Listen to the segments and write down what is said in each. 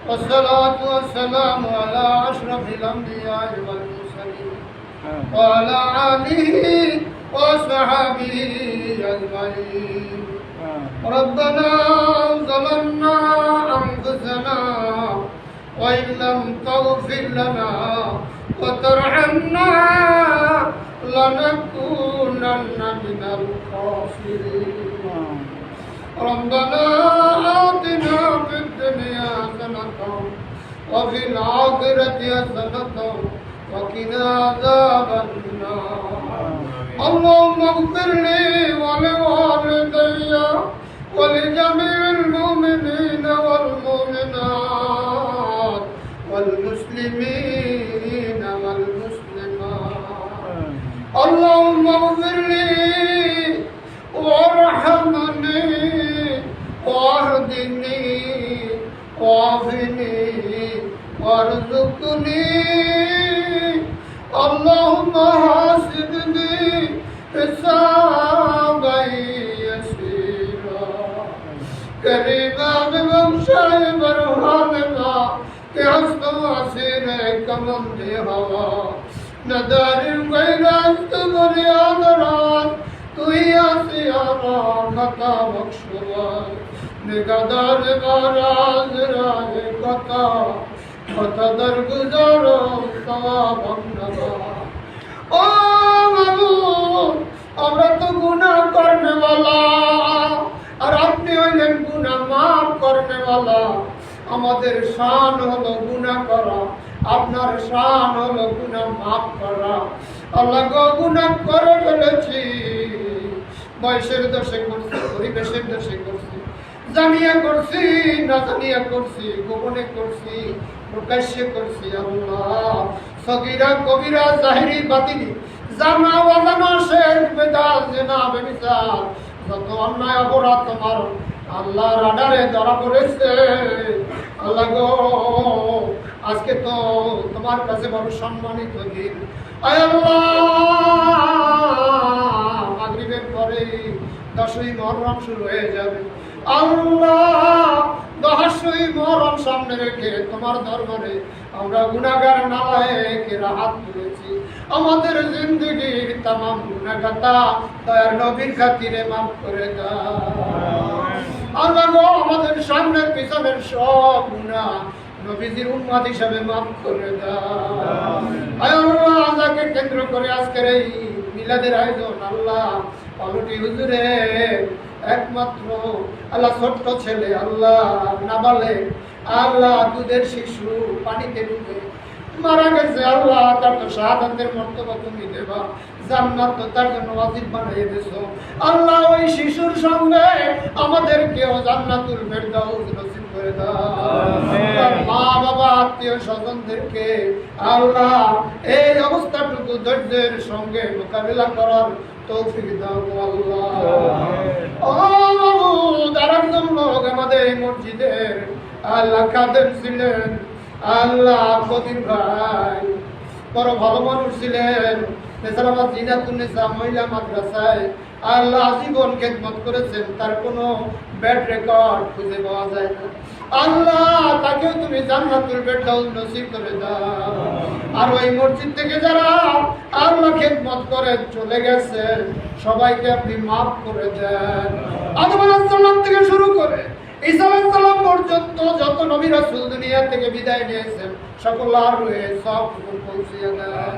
والصلاة والسلام على أشرف الأنبياء والمرسلين وعلى آله وصحبه أجمعين. ربنا ظلمنا أنفسنا وإن لم تغفر لنا وترحمنا لنكونن من الخاسرين. ربنا آتنا في الدنيا حسنة وفي الآخرة حسنة وقنا عذاب النار. اللهم اغفر لي ولوالدي ولجميع المؤمنين والمؤمنات والمسلمين والمسلمات. اللهم اغفر لي وارحمني واهدني وعافني وارزقني. اللهم حاسبني حسابا يسيرا قريبا ببخشائے برہانما کہ ہست واسیر کمم دے ہوا ندارم غیرت بریادران تو ہی آسیانا خطا بخشوان نگادار باراز رائے خطا خطا درگزارو ثواب نگا. ও মাবুদ, আমরা তো গুনাহ করনেওয়ালা আর আপনি হইলেন গুনাহ মাফ করনেওয়ালা. আমাদের শান হলো গুনাহ করা, আপনার শান হলো গুনাহ মাফ করা. আল্লাহ গো, গুনাহ করে ফেলেছি, বয়সের দোষে করছি, পরিবেশের দোষে করছি, জানিয়া করছি না জানিয়া করছি, গোপনে করছি প্রকাশ্যে করছি. আল্লাহ, সগীরা কবিরা জাহিরি বাতিনি জানা অজানা শেখ বেদাত জেনা বেবিচার যত অন্যায় অপরাধ তোমার আল্লাহ রাডারে ধরা পড়েছে. আল্লাহ গো, আজকে তো তোমার কাছে বড় সম্মানিত দিন. আয় আল্লাহ, মাগরিবের পরে 10ই মুহররম শুরু হয়ে যাবে. আল্লাহ, 10ই মুহররম সামনে রেখে তোমার দরবারে আমরা গুনাহগার নালায়েকের হাত তুলেছি. আমাদের জিন্দেগীর तमाम গুনাহগাতা দয়ার নবীর খাতিরে মাফ করে দাও. আল্লাহ গো, আমাদের সামনের পিছনের সব গুনাহ নবীজির উম্মত হিসাবে মাফ করে দাও. আয় আল্লাহ, আজাকে কেন্দ্র করে আজকের এই মিলাদের আয়োজন আল্লাহ অলটি হুজুরের একমাত্র আল্লাহ ছোট্ট ছেলে, আল্লাহ নাবালেগ, আল্লাহ দুধের শিশু পানিতে ডুবে মারা গেছে. আল্লাহ, তার তো শাহাদাতের মর্তবা তুমি দেবা, জান্নাত তো তার জন্য ওয়াজিব বানিয়ে দিয়েছো. আল্লাহ, ওই শিশুর সঙ্গে আমাদেরকেও জান্নাতুল ফেরদাউস নসিব করে দাও. তার মা বাবা আত্মীয় স্বজনদেরকে আল্লাহ এই অবস্থাটুকু ধৈর্যের সঙ্গে মোকাবিলা করার তৌফিক দাও আল্লাহ. ও মাবুদ, আরেকজন লোক আমাদের এই মসজিদের আল্লাহ খাদেম ছিলেন, আল্লাহ কবির ভাই, বড় ভালো মানুষ ছিলেন. নেসারাবাদ জিনাতুন্নেসা মহিলা মাদ্রাসায় আল্লাহ আজীবন খেদমত করেছেন, তার কোনো ব্যাড রেকর্ড খুঁজে পাওয়া যায় না. আল্লাহ, তাকেও তুমি জান্নাতুল ফেরদাউস নসিব করে দাও. আর ওই মসজিদ থেকে যারা আল্লাহ খেদমত করে চলে গেছে সবাইকে আপনি মাফ করে দেন. আদম আলাইহিস সালাম থেকে শুরু করে ঈসা আলাইহিস সালাম পর্যন্ত যত নবী রাসূল দুনিয়া থেকে বিদায় নিয়েছেন সকলের রূহে সব পৌঁছিয়ে দেন.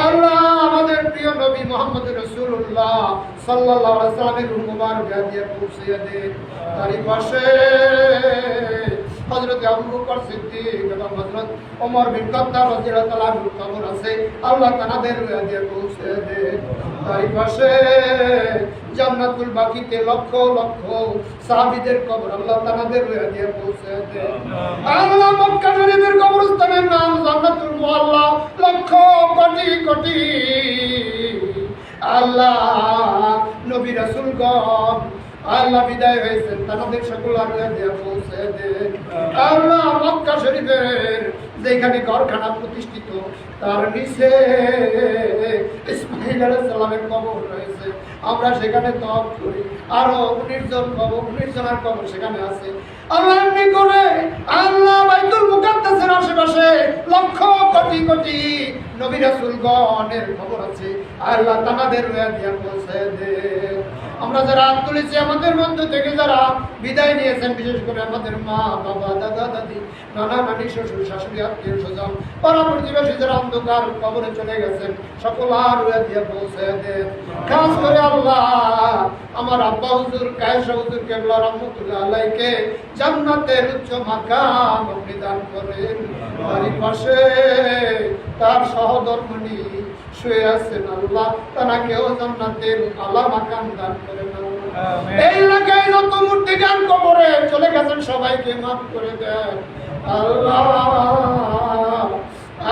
আল্লাহ, আমাদের প্রিয় নবী মুহাম্মদ রাসূলুল্লাহ সাল্লাল্লাহু আলাইহি ওয়াসাল্লামের রূহ মুবারক দিয়ে পৌঁছিয়ে দেন. তারই পাশে হযরত আবু বকর সিদ্দিক এবং হযরত ওমর বিন খাত্তাব রাদিয়াল্লাহু আনহু কবর আছে, আল্লাহ তাদের রূহে দিয়ে পৌঁছিয়ে দেন. তারই পাশে জান্নাতুল বাকিতে লক্ষ লক্ষ সাহাবীদের কবর আল্লাহ তাদের রূহে দিয়ে পৌঁছে দেন. আল্লাহ, মক্কা শরীফের কবরস্থানের নাম জান্নাতুল মুআল্লা, লক্ষ কোটি কোটি আল্লাহ নবী রাসূলগণ আল্লাহ বিদায় হয়েছেন, তাদের সকল রূহে দিয়ে পৌঁছে দেন. আল্লাহ, মক্কা শরীফের যেখানে ঘরখানা প্রতিষ্ঠিত তার নিচে ইসমাঈল আলাইহিস সালামের কবর রয়েছে, আমরা সেখানে তওয়াফ করি. আরো 19 জনের কবর সেখানে আছে. আল্লাহ এমনি করে আল্লাহ বাইতুল কোটি নবী রাসূলগণের খবর আছে, আল্লাহ তাদের রুয়া দিয়া পৌঁছে দে। আমরা যারা হাত তুলেছি, আমাদের মধ্য থেকে যারা বিদায় নিয়েছেন, বিশেষ করে আমাদের মা বাবা দাদা দাদি নানা নানি শ্বশুর শাশুড়ি আত্মীয় স্বজন পাড়া প্রতিবেশী যারা অন্ধকার কবরে চলে গেছেন, সকল আর রুয়া দিয়ে পৌঁছে দেন। খাস করে আল্লাহ আমার আব্বা হুজুর কায়েশা হুজুর কেবলা রহমতুল্লাহ আলাইকে জান্নাতের উচ্চ মাকাম আপনি দান করেন। বাড়ির পাশে তার সহধর্মিণী শুয়ে আছেন, আল্লাহ তাকেও জান্নাতের আলা মাকাম দান করেন। এই এলাকায় যত মূর্তিগান কবরে চলে গেছেন সবাইকে মাফ করে দেন আল্লাহ।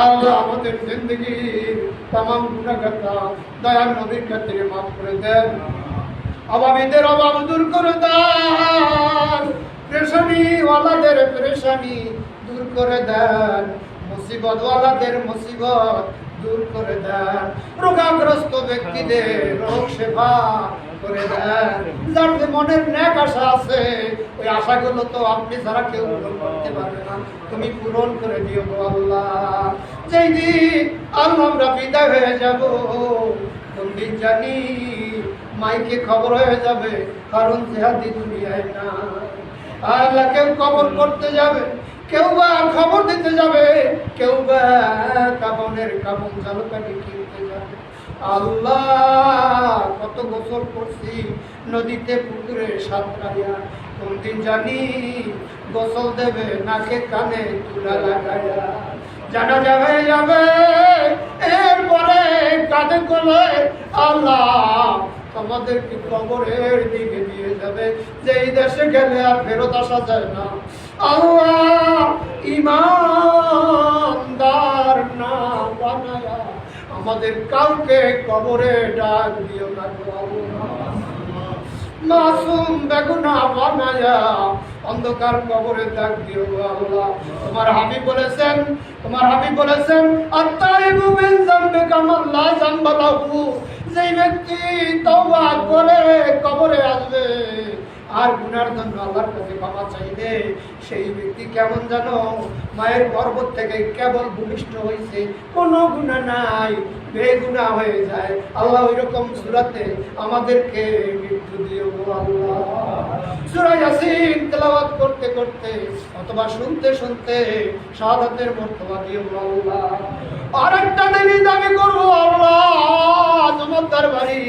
আল্লাহ আমাদের জিন্দগির তামাম গুনাহগাতা দয়ার নবীর খাতিরে মাফ করে দেন। অভাবীদের অভাব দূর করে দেন, পেরেশানি ওয়ালাদের পেরেশানি দূর করে দেন, মুসিবত ওয়ালাদের মুসিবত দূর করে দেন, রোগাগ্রস্ত ব্যক্তিদের রোগ সেবা করে দেন। যার যে মনের ন্যাক আশা আছে, ওই আশাগুলো তো আপনি ছাড়া কেউ পূরণ করতে পারবে না, তুমি পূরণ করে দিও গো আল্লাহ। যেই দিন আল্লাহ আমরা বিদায় হয়ে যাব, কোন দিন জানি মাইকে খবর হয়ে যাবে, কারণ জেহাদি দুনিয়ায় না। আল্লাহ কেউ কবর করতে যাবে, কেউ বা খবর দিতে যাবে, কেউ বা কাবনের কাবন জালকাটি কিনতে যাবে। আল্লাহ কত গোসল করছি নদীতে পুকুরে সাঁতরাইয়া, কোনদিন জানি গোসল দেবে নাকে কানে তুলা লাগাইয়া। জানা যাবে যাবে এরপরে কাঁধে কোলে আল্লাহ আমাদেরকে কবরের দিকে নিয়ে যাবে, যেই দেশে গেলে আর ফেরত আসা যায় না। আল্লাহ ইমানদার না বানায়া আমাদের কাউকে কবরে ডাক দিও না গো আল্লাহ। মাসুম বেগুনা বানায়া অন্ধকার কবরে ডাক দিও গো আল্লাহ। তোমার হাবিব বলেছেন আত্তাইবু মিন যামবি কামান লা যামবা লাহু, যেই ব্যক্তি তওবা করে কবরে আসবে আর গুনার জন্য আল্লাহর কাছে ক্ষমা চাইবে, সেই ব্যক্তি কেমন জানো, মায়ের গর্ভ থেকে কেবল ভূমিষ্ঠ হয়েছে, কোনো গুনাহ নাই, বেগুনা হয়ে যায়। আল্লাহ ওইরকম সূরাতে আমাদেরকে মৃত্যু দিও গো আল্লাহ। সূরা ইয়াসিন তেলাওয়াত করতে করতে অথবা শুনতে শুনতে শাহাদাতের মর্তবা দিও গো আল্লাহ। আরেকটা দাবি করবো আল্লাহ, তোমার দরবারে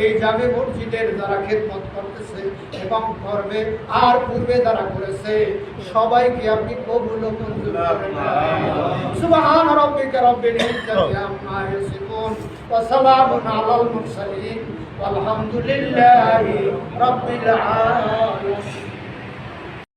এই জামে মসজিদের যারা খেদমত করতেছে এবং করবে আর পূর্বে যারা করেছে, সবাইকে আপনি কবুল ও মঞ্জুর করে নেন। সুবহান রাব্বিকা রাব্বিল ইজ্জাতি আম্মা ইয়াসিফুন ওয়া সালামুন আলাল মুরসালিন ওয়ালহামদুলিল্লাহি রাব্বিল আলামিন।